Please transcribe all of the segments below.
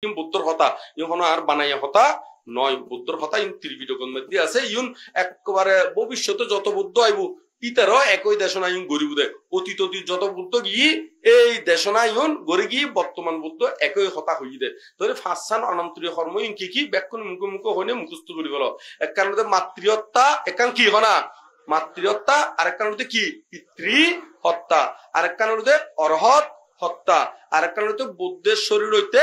বুদ্ধর কথা ইহন আর বানাইয়া কথা নয়, বুদ্ধর কথা ইন ত্রিপিটকের মধ্যে আছে। ইউন একেবারে ভবিষ্যতে যত বুদ্ধ আইব ইতারও একই দেশনা ইউন গরিব দেয়, অতীত যত বুদ্ধ গিয়ে এই দেশনা ইউন গড়ে গিয়ে বর্তমান বুদ্ধ একই কথা হইয়ে দেয়। তাহলে ফাঁসান অনান্তরীয় কর্ম ইন কি ব্যাখ্যান মুখে হইনে মুখস্থ করি বলো। এক কারণে মাতৃহত্যা, একান কি হনা মাতৃহত্যা, আরেক কারণে কি পিতৃ হত্যা, আরেক কারণে অরহত হত্যা, আরেক কারণে বুদ্ধের শরীর হইতে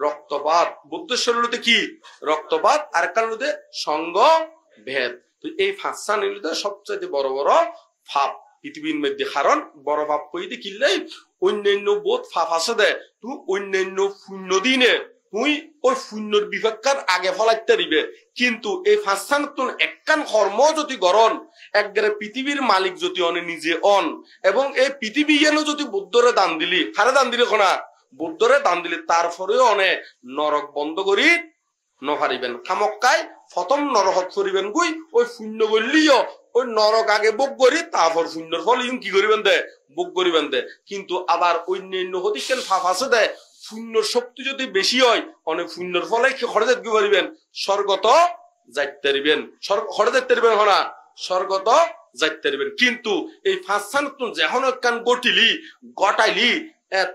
রক্তপাত, বুদ্ধের শরীর হইতে কি রক্তপাত, আরেক কারণে সঙ্গ ভেদ। তো এই ফাঁসা নিলে সবচেয়ে বড় বড় ফাপ পৃথিবীর মধ্যে। কারণ বড় ফাপ কইতে কিনলেই অন্যান্য বোধ ফাপ আছে দে, তুই অন্যান্য শূন্য দিনে তুই ওই শূন্যর বিপক্ষার আগে ফলাইতে দিবে। কিন্তু এই ফাঁসান তুন একখান কর্ম যদি গরণ একবারে পৃথিবীর মালিক যদি অনে নিজে অন, এবং এই পৃথিবী যেন যদি বুদ্ধরে দান দিলি, হারে দান দিলি খনা বুদ্ধরে দান দিলি, তারপরেও অনে নরক বন্ধ করি নভারিবেন। খামক্কায় প্রথম নরহত করিবেন গুই ওই শূন্য করলিও ওই নরক আগে বুক করি, তারপর শূন্যর ফল ইউন কি করিবেন দে বুক করিবেন দে। কিন্তু আবার অন্যান্য হতে কেন ফাঁপ আছে দেয়, শূন্যর শক্তি যদি বেশি হয় অনেক শূন্যর ফলে কি খড়ে দেখতে পারিবেন স্বর্গত যাইতে পারিবেন, খড়ে দেখতে পারিবেন হনা স্বর্গত যাইতে পারিবেন। কিন্তু এই ফাঁসান যখন কান গটাইলি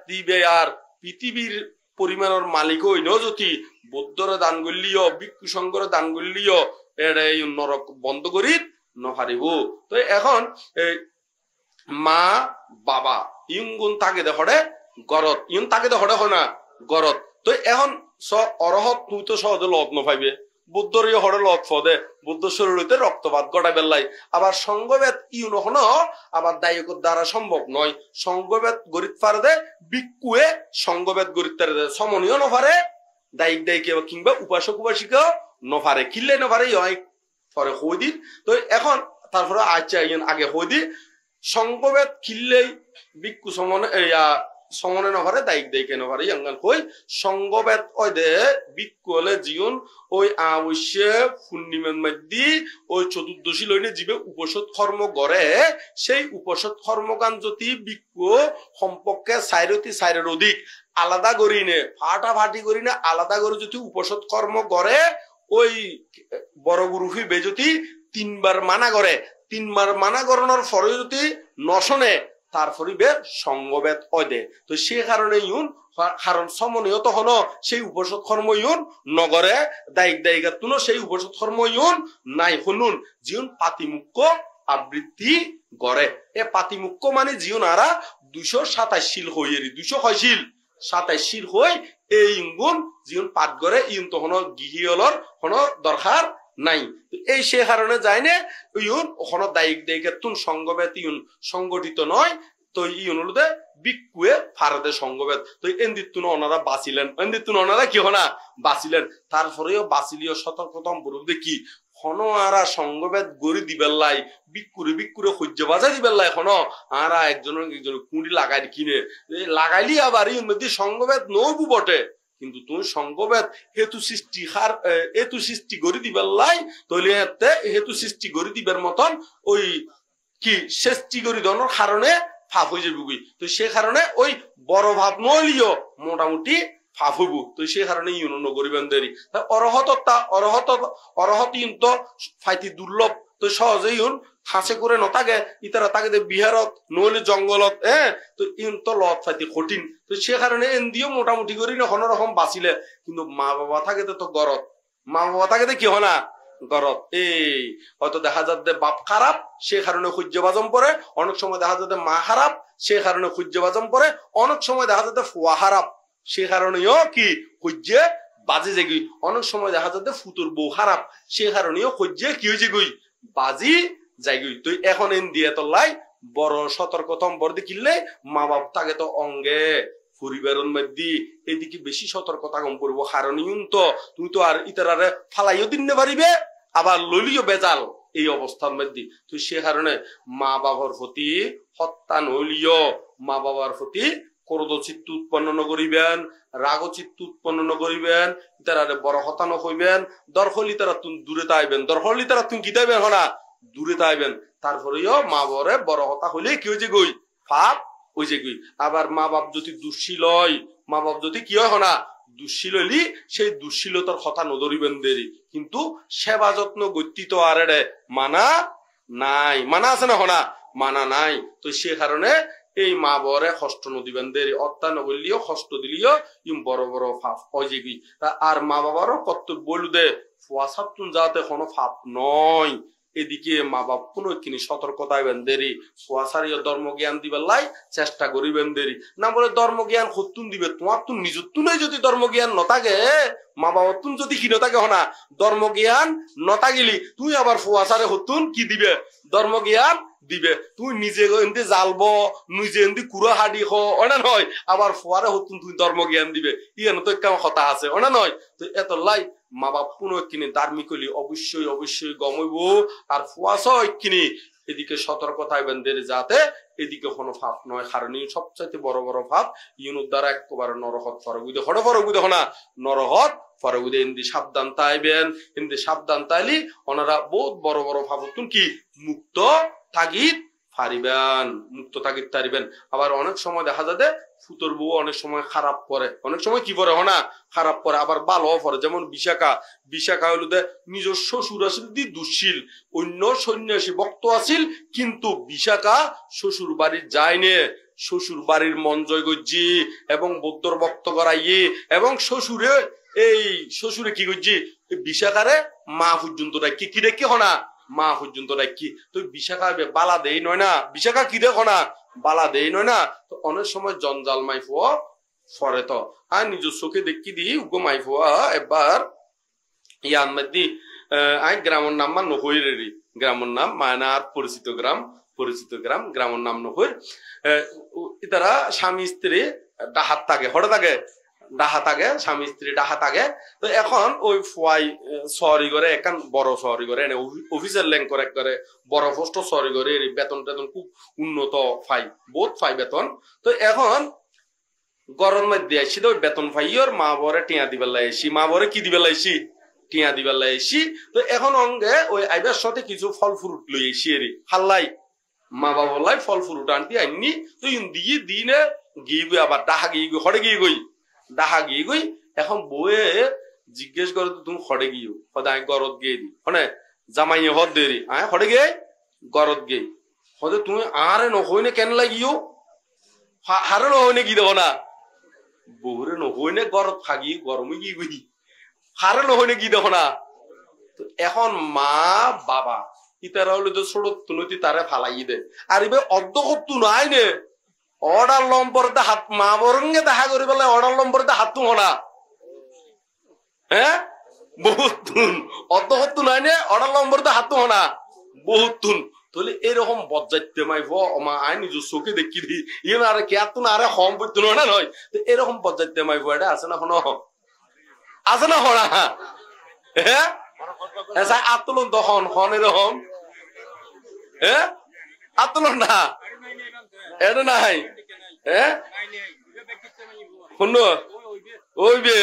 দিবে আর পৃথিবীর পরিমাণের মালিক হইল যদি বৌদ্ধরে দান করলিও ভিক্ষু সংঘরে দান করলিও এটা নরক বন্ধ করি নহারিব। তো এখন মা বাবা ইউন গুণ তাকে দেখে গরত, ইউন তাকে দেখে হয় না গরত। তো এখন অরহত তুই তো সহজে লত নপাইবে, বুদ্ধর হরে লত ফদে, বুদ্ধ শরীরতে রক্তপাত গটাই বেলাই। আবার সঙ্গবেদ ইউন হন আবার দায়কের দ্বারা সম্ভব নয়। সঙ্গবেদ গরিত পারে দে, ভিক্ষুয়ে সঙ্গবেদ গরিত পারে দে, সমনীয় নপারে দায়িক কিংবা উপাসক উপাসিকা নপারে, কিনলে নপারে পরে হই দিন। তো এখন তারপরে আচ্ছা আগে হই দি সঙ্গবেদ কিনলেই ভিক্ষু সমনে নভারে দায়িক নভারে ইয়াঙ্গান কই সঙ্গবেদ ওই দে ভিক্ষু হলে জীবন ওই আবশ্যে পূর্ণিমার মধ্যে ওই চতুর্দশী লইনে জীবে উপসদ কর্ম গড়ে, সেই উপসদ কর্মগান যদি ভিক্ষু সম্পর্কে চাইরের অধিক আলাদা করি নে ফাটাফাটি করি না আলাদা করে যদি উপসদ কর্ম গড়ে, ওই বড় গুরু ফিরবে যদি তিনবার মানা করে, তিনবার মানা করানোর পরে যদি নশনে তারপরে সঙ্গবেদ অয় দে। তো সে কারণে ইউন কারণ সমনীয় তখন সেই উপসদ কর্ম ইউন নগরে দায়িক তুনো সেই উপসদ কর্ম ইউন নাই হনুন জিউন পাতিমুখ্য আবৃত্তি গড়ে। এ পাতিমুখ্য মানে জিউন আরা 227 শিল হইয়েরি 227 শিল হই এই ইঙ্গুন জিউন পাঠ করে ইউন তখন গৃহীয়লর কোনো দরকার নাই। এই সে কারণে যায় না ইউন ওখানে দায়িক তুন সঙ্গবেদ ইউন সংগঠিত নয়। তো ইউন হলুদে ভিক্ষুয়ে ফারদে সঙ্গবেদ। তো এন্দিতুন ওনারা বাঁচিলেন, এন্দিতুন ওনারা কি হনা বাঁচিলেন। তারপরেও বাঁচিলিও সতর্কতম বরুদে কি হনো আরা সঙ্গবেদ গড়ি দিবেলাই ভিক্ষুরে সহ্য বাজাই দিবেলাই হনো আরা একজন কুঁড়ি লাগাই কিনে লাগাইলি আবার ইউন মধ্যে সঙ্গবেদ নবু বটে, কিন্তু তুমি সঙ্গবেদ হেতু সৃষ্টি গড়ি দিবার লাই তৈলে হেতু সৃষ্টি গড়ি দিবার মতন ওই কি সৃষ্টি গড়ি দনের কারণে ফাপ হয়ে যাবি। তো সে কারণে ওই বড় ভাব নইলিও মোটামুটি ফাপ হইব। তো সে কারণে ইউন গরিবেন দেরি অরহত ইউন তো ফাইতি দুর্লভ। তো সহজে ইউন হাসে করে নথাকে ইতারা তাকে বিহারত নইলে জঙ্গলত তো ইউন তো লত ফাইতি কঠিন। তো সে কারণে এন দিও মোটামুটি করি না কোনো রকম বাঁচিলে। কিন্তু মা বাবা থাকে তো গরত, মা বাবা থাকে কি হয় না গরত। এই হয়তো দেখা যাচ্ছে বাপ খারাপ সে কারণে সূর্য বাজম পরে, অনেক সময় দেখা যাচ্ছে মা খারাপ সে কারণে সূর্য বাজম পরে, অনেক সময় দেখা যাচ্ছে ফুয়া খারাপ সে কারণেও কি সূর্যে বাজে যেগুই, অনেক সময় দেখা যাচ্ছে ফুতুর বউ খারাপ সে কারণেও সূর্যে কি হয়েছে গুই বাজি যাইগুই। তো এখন এন দিয়ে তো লাই বড় সতর্কতম বর্দি কিনলে মা বাপ তাকে তো অঙ্গে পরিবারের মধ্যে এদিকে বেশি সতর্কতা কম করবো। কারণ ইউন তো তুই তো আর ইতারারে ফালাইও দিনে পারিবে আবার লইলিও বেজাল এই অবস্থার মধ্যে। তুই সে কারণে মা বাবার প্রতি হত্যা নইলিও মা বাবার প্রতি ক্রোধ চিত্ত উৎপন্ন নকরিবেন, রাগ চিত্ত উৎপন্ন নকরিবেন, ইতারারে বড় হতা নকইবেন, দরহলি তারা তুমি দূরে তাইবেন, দরহলি তারা তুমি কি তাইবেন হনা দূরে তাইবেন। তারপরেও মা বাবারে বড় হতা হইলে কি হয়েছে গই পাপ ওই যে গই। আবার মা বাপ যদি দুঃশীল হয়, মা বাপ যদি কি হয় না দুঃশীল হইলি সেই দুঃশীলতার কথা নধরিবেন দেরি কিন্তু সেবা যত্ন গতি তো আর মানা নাই মানা আছে না হনা মানা নাই তো সে কারণে এই মা বরে কষ্ট নদিবেন দেরি অত্যা নবলিও কষ্ট দিলিও ইম বড় বড় ফাপ অজেগি তা আর মা বাবারও কর্তব্য বলু দে ফুয়াসাতুন যাতে কোনো ফাপ নয় এদিকে মা বাপ কোনো কিনি সতর্কতা হইবেন দেরি ফুয়াশারিও ধর্ম জ্ঞান দিবার লাই চেষ্টা করিবেন দেরি না বলে ধর্ম জ্ঞান হতুন দিবে তোমার তুন নিজের তুনই যদি ধর্ম জ্ঞান নথাকে মা বাবা তুন যদি কি নথাকে হনা ধর্ম জ্ঞান নথা গেলি তুই আবার ফুয়াশারে হতুন কি দিবে ধর্ম জ্ঞান দিবে তুই নিজে এমনি জালব নিজে এমনি কুড়া হাডি হ ওনা নয় আবার ফুয়ারে হতুন তুই ধর্ম জ্ঞান দিবে ইয়ানো তো কেমন কথা আছে ওনা নয় তো এত লাই মা বাপ পুনঃ কিনে ধার্মিক হইলি অবশ্যই অবশ্যই গমইব আর ফুয়াশ কিনি এদিকে সতর্কতা হইবেন দেরি যাতে এদিকে কোনো ফাপ নয় কারণ সবচাইতে বড় বড় ফাপ ইউনুর দ্বারা একেবারে নরহত ফরগুদে হড় ফরগুদে হনা নরহত ফরগুদে হিন্দি সাবধান তাইবেন হিন্দি সাবধান তাইলি ওনারা বহুত বড় বড় ফাপতুন কি মুক্ত তাগিদ পারিবেন মুক্ত তাগিদ তারিবেন আবার অনেক সময় দেখা যায় ফুতর বউ অনেক সময় খারাপ করে অনেক সময় কি করে হনা খারাপ করে আবার ভালো করে যেমন বিশাখা হলো দে নিজস্ব শ্বশুর আসিল দি দুঃশীল অন্য সন্ন্যাসী ভক্ত আসিল কিন্তু বিশাখা শ্বশুর বাড়ি যায়নি শ্বশুর বাড়ির মন জয় গজ্জি এবং বৌদ্ধর ভক্ত করাইয়ে এবং শ্বশুরে কি করছি বিশাখারে মা পর্যন্ত ডাকি কি দেখি হনা মা পর্যন্ত ডাকি তো বিশাখা বালা দেই নয় না বিশাখা কি দেখো না বালা দেই নয় না তো অনেক সময় জঞ্জাল মাইফুয়া ফরে তো আর নিজের চোখে দেখি দি উগো মাইফুয়া এবার ইয়ান মধ্যে আই গ্রামের নাম মান নহইরেরি গ্রামের নাম মায়নার পরিচিত গ্রাম গ্রামের নাম নহইর ইতারা স্বামী স্ত্রী ডাহাত থাকে হঠাৎ থাকে ডাহা থাকে স্বামী স্ত্রী ডাহা থাকে তো এখন ওই ফুয়াই সরি করে একান বড় সরি করে অফিসের ল্যাঙ্ক করে বড় পোস্ট সরি করে বেতন টেতন খুব উন্নত ফাই বহুত ফাই বেতন তো এখন গরম মধ্যে আসছি তো বেতন ফাইয়র মা বরে টিয়া দিবার লাইছি মা বরে কি দিবার লাইছি টিয়া দিবার লাইছি তো এখন অঙ্গে ওই আইবার সাথে কিছু ফল ফ্রুট লই আইছি এরি হাল্লাই মা বাবা লাই ফল ফ্রুট আনতি আইনি তো দিয়ে দিনে গিয়ে আবার ডাহা গিয়ে হরে গিয়ে গই ডাহা গিয়ে গই এখন বউয়ে জিজ্ঞেস করে তুমি হরে গিয়ে সদায় গরত গিয়ে দি হনে জামাইয়ে হদ দেরি আয় হরে গিয়ে গরত গিয়ে হদে তুমি আরে নহইনে কেন লাগিও হারে নহইনে কি দেখো না বউরে নহইনে গরত খাগি গরমে গিয়ে গই হারে নহইনে কি দেখো না তো এখন মা বাবা ইতারা হলো যে ছোট তুনতি তারে ফালাই দে আর এবার অর্ধ নাই নে অর্ডার লম্বরতে হাত মা বরঙ্গে দেখা করি বলে অর্ডার লম্বরতে হাত তুম না হ্যাঁ বহুত তুন অর্ধ নাই নে অর্ডার লম্বরতে হাত তুম না বহুত তুন তাহলে এরকম বজ্জাইতে মাইব মা আই নিজের চোখে দেখি দি ইয়ে আরে কে তুন আরে হম পড়তো না নয় তো এরকম বজ্জাইতে মাইব এটা আছে না কোনো আছে না হনা হ্যাঁ আতলন তখন হন এরকম হ্যাঁ আতলন না এটা নাই হ্যাঁ শুনো ওই বে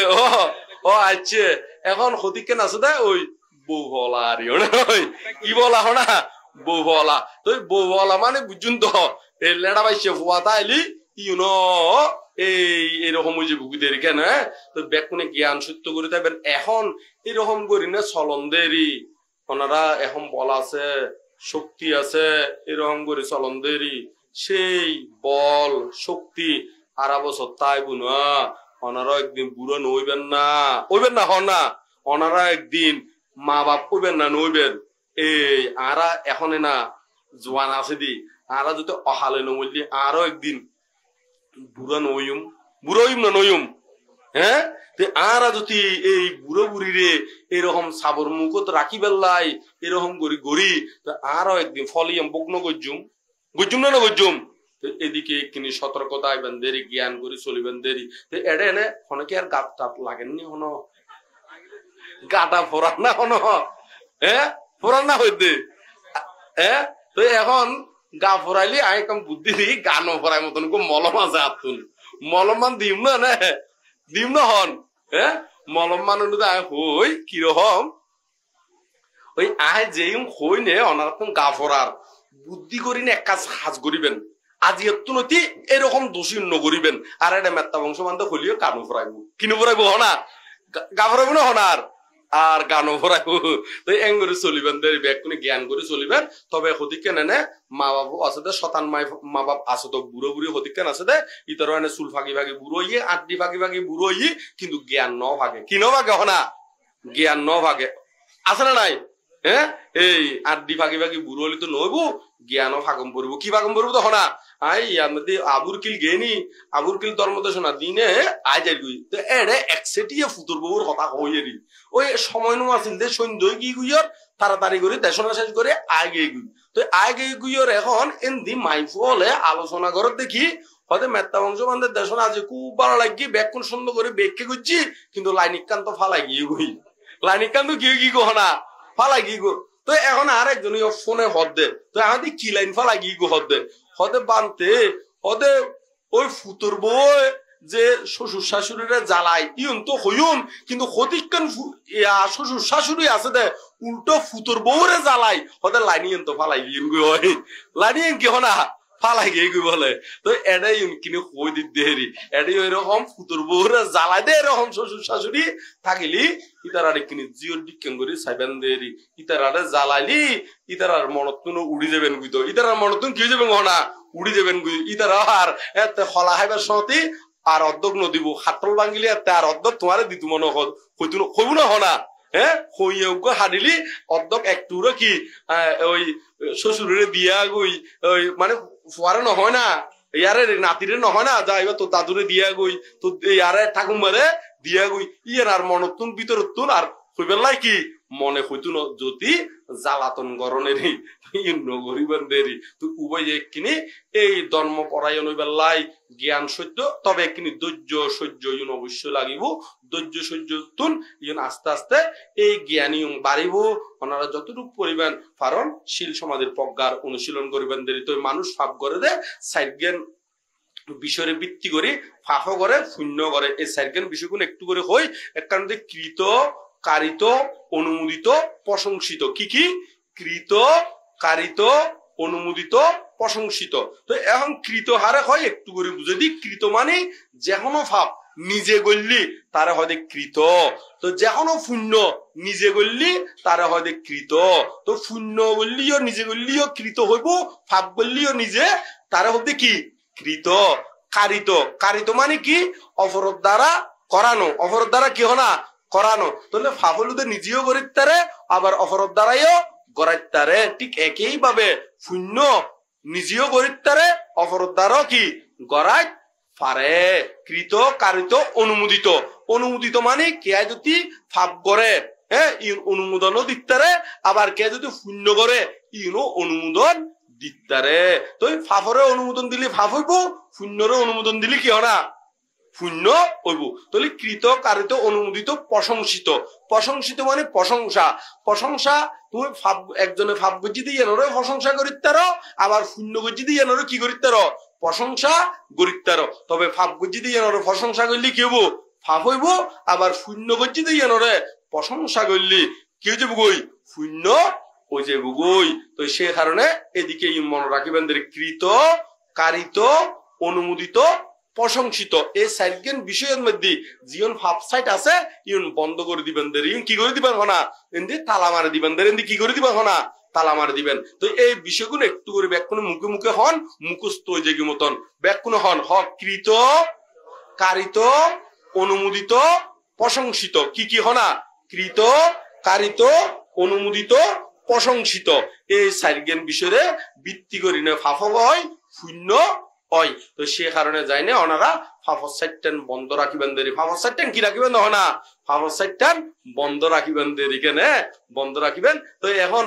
ও আচ্ছা এখন হতিকে নাচো দে ওই বউ বলা আর কি বলা হনা বউ বলা তো বউ বলা মানে বুঝুন তো এই লেডা বাইছে ফুয়াতা আইলি ইউনো এইরকম ওই যে বুকুদের কেন তো বেকুনে জ্ঞান সত্য করে থাকবেন এখন এরকম করি না চলন দেরি ওনারা এখন বল আছে শক্তি আছে এরকম করে চলন দেরি সেই বল শক্তি আর বছর তাই বুনা ওনারা একদিন বুড়ো নইবেন না হন না ওনারা একদিন মা বাপ কইবেন না নইবেন এই আরা এখন না জোয়ান আছে দি আরা যদি অহালে নমলি আরো একদিন বুড়া বুড়োইম না নইম হ্যাঁ আরা যদি এই বুড়ো বুড়ি রে এরকম সাবর মুখত রাখি বেল্লাই এরকম করি গড়ি আরো একদিন ফলিয়াম বগ্ন গজ্জুম না গজ্জুম এদিকে কিনি সতর্কতা আইবেন দেরি জ্ঞান করি চলিবেন দেরি তো এডে এনে অনেকে আর গাত টাত লাগেননি হন গাটা ফোরান না হন হ্যাঁ ফোরান না হইতে হ্যাঁ তো এখন গা ফোরাইলি আই কম বুদ্ধি দি গানও ফোরাই মতন মলম আছে আতুন মলম মান দিম না হন হ্যাঁ মলম মান হই কিরকম ওই আয় যেই হই নে অনার গা ফোরার বুদ্ধি করি না এক কাজ সাজ করিবেন আজিয়ত নতি এরকম দোষী নগরিবেন আর এটা মেত্তা বংশ বান্ধব হলিও কানু ফরাইব কিনু ফরাইব হনা গা ফরাইব না হনার আর গানও ফরাইব তো এং করে চলিবেন ব্যাকুনি জ্ঞান করে চলিবেন তবে হদিকে নেনে মা বাবু আছে দে শতান মা বাপ আছে তো বুড়ো বুড়ি হদিকে আছে দে ইতর এনে চুল ফাঁকি ফাঁকি বুড়ো ইয়ে আড্ডি ফাঁকি ফাঁকি বুড়ো ই কিন্তু জ্ঞান ন ভাগে কি ন ভাগে হনা জ্ঞান ন ভাগে আছে না নাই হ্যাঁ এই আড্ডি ফাঁকি ফাঁকি বুড়ো হলি তো নইব জ্ঞানও ফাগম পড়বো কি ফাগম পড়বো তো হনা আই আমাদের আবুর কিল গেনি আবুর কিল তোর মধ্যে শোনা দিনে আই যাই গুই তো এড়ে একসেটিয়ে ফুতুর বউর কথা হইয়েরি ওই সময় নো আছিল দে সন্ধ্যে কি গুইয়র তাড়াতাড়ি করে দেশনা শেষ করে আয় গিয়ে গুই তো আয় গিয়ে গুইয়র এখন এন্দি মাইফলে আলোচনা করে দেখি হয়তো মেত্তা বংশ বান্ধের দেশনা আছে খুব ভালো লাগি ব্যাকুন সুন্দর করে বেগকে গুচ্ছি কিন্তু লাইনিকান্ত ফালাই গিয়ে গুই লাইনিকান্ত গিয়ে কি গো হনা ফালাই গিয়ে গো তো এখন আর একজন ফোনে হদ দে তো আমাদের কি লাইন ফালাই গিয়ে গো হদ দে হদে বানতে হদে ওই ফুতুর বই যে শ্বশুর শাশুড়িরা জ্বালাই ইউন তো হইউন কিন্তু হতিকান শ্বশুর শাশুড়ি আছে দে উল্টো ফুতুর বউরে জ্বালাই হদে লাইনিয়েন তো ফালাই গিয়ে হয় লাইনিয়েন কি হনা ফালাই গিয়ে বলে তো এটাই কিনে কই দিতে হেরি এটাই এরকম ফুতুর বউরে জ্বালাই দে এরকম শ্বশুর শাশুড়ি থাকিলি ইতারারে কিনে জিওর বিজ্ঞান করি সাইবেন দেরি ইতারারে জ্বালাইলি ইতারার মনতুন উড়ি যাবেন গুই তো ইতারার মনতুন কি যাবেন হনা উড়ি যাবেন গুই ইতারা আর এতে হলা হাইবার সতি আর অর্ধক নদিব হাতল ভাঙিলে এতে আর অর্ধক তোমারে দিতু মনে হইতু হইব না হনা হ্যাঁ হইয়োগ্য হাডিলি অর্ধক একটুরো কি ওই শ্বশুরে দিয়া গই ওই মানে ফুয়ারে নহয় না ইয়ারে নাতিরে নহয় না যা এবার তো দাদুরে দিয়া গই তো ইয়ারে ঠাকুমারে দিয়া গই ইয়ার আর মনতুন ভিতরতুন আর হইবেলাই কি মনে হইতো না যদি জ্বালাতন গরনেরই নগরিবেন দেরি তো উভয় একখিনি এই ধর্ম পরায়ণ হইবেলাই জ্ঞান সহ্য তবে একখিনি ধৈর্য সহ্য ইউন অবশ্যই লাগিব ধৈর্য সহ্য তুন ইউন আস্তে আস্তে এই জ্ঞানী বাড়িব ওনারা যতটুকু পরিমাণ কারণ শীল সমাধির প্রজ্ঞার অনুশীলন করিবেন দেরি তো মানুষ ভাব করে দে সাইড জ্ঞান বিষয়ের ভিত্তি করে ফাফ করে শূন্য করে এই সাইড জ্ঞান বিষয়গুলো একটু করে হই এক কারণে কৃত কারিত অনুমোদিত প্রশংসিত কি কি কৃত কারিত অনুমোদিত প্রশংসিত তো এখন কৃত হারে হয় একটু করে বুঝে দিই কৃত মানে যে কোনো ভাব নিজে গল্লি তারা হয় কৃত তো যে কোনো শূন্য নিজে গল্লি তারা হয় কৃত তো শূন্য বললিও নিজে গল্লিও কৃত হইব ভাব বললিও নিজে তারা হতে কি কৃত কারিত কারিত মানে কি অপরের দ্বারা করানো অপরের দ্বারা কি হনা করানো তাহলে ফাফলুদে নিজেও গড়িতারে আবার অপরের দ্বারাইও গড়াইতারে ঠিক একই ভাবে শূন্য নিজেও গড়িতারে অপরের দ্বারাও কি গড়াই পারে কৃত কারিত অনুমোদিত অনুমোদিত মানে কে যদি ফাপ গড়ে হ্যাঁ ইন অনুমোদনও দিতারে আবার কে যদি শূন্য করে ইনও অনুমোদন দিতারে তো ফাফরে অনুমোদন দিলে ফাফ হইব শূন্যরে অনুমোদন দিলে কি হয় না শূন্য হইব তাহলে কৃত কারিত অনুমোদিত প্রশংসিত প্রশংসিত মানে প্রশংসা প্রশংসা তুমি একজনে ফাপ গজি দিয়ে এনরে প্রশংসা করিতারো আবার শূন্য গজি দিয়ে এনরে কি করিতারো প্রশংসা করিতারো তবে ফাপ গজি দিয়ে এনরে প্রশংসা করলে কি হবো ফাপ হইব আবার শূন্য গজি দিয়ে এনরে প্রশংসা করলে কি হয়ে যাবো গই শূন্য হয়ে যাবো গই তো সে কারণে এদিকে মনে রাখিবেন কৃত কারিত অনুমোদিত প্রশংসিত এই সাইডগেন বিষয়ের মধ্যে জিওন ওয়েবসাইট আছে ইউন বন্ধ করে দিবেন দের ইউন কি করে দিবেন হনা এন্দি তালা মারে দিবেন দের এন্দি কি করে দিবেন হনা তালা মারে দিবেন তো এই বিষয়গুলো একটু করে ব্যাকুন মুখে মুখে হন মুখস্থ হয়ে যায় মতন ব্যাকুন হন হক কৃত কারিত অনুমোদিত প্রশংসিত কি কি হনা কৃত কারিত অনুমোদিত প্রশংসিত এই সাইডগেন বিষয়ে ভিত্তি করি না ফাফক হয় শূন্য হয় তো সে কারণে যাই না ওনারা ফাফস সাইটটান বন্ধ রাখিবেন দেরি ফাফস সাইটটান কি রাখিবেন না ফাফস সাইটটান বন্ধ রাখিবেন দেরি কেন বন্ধ রাখিবেন তো এখন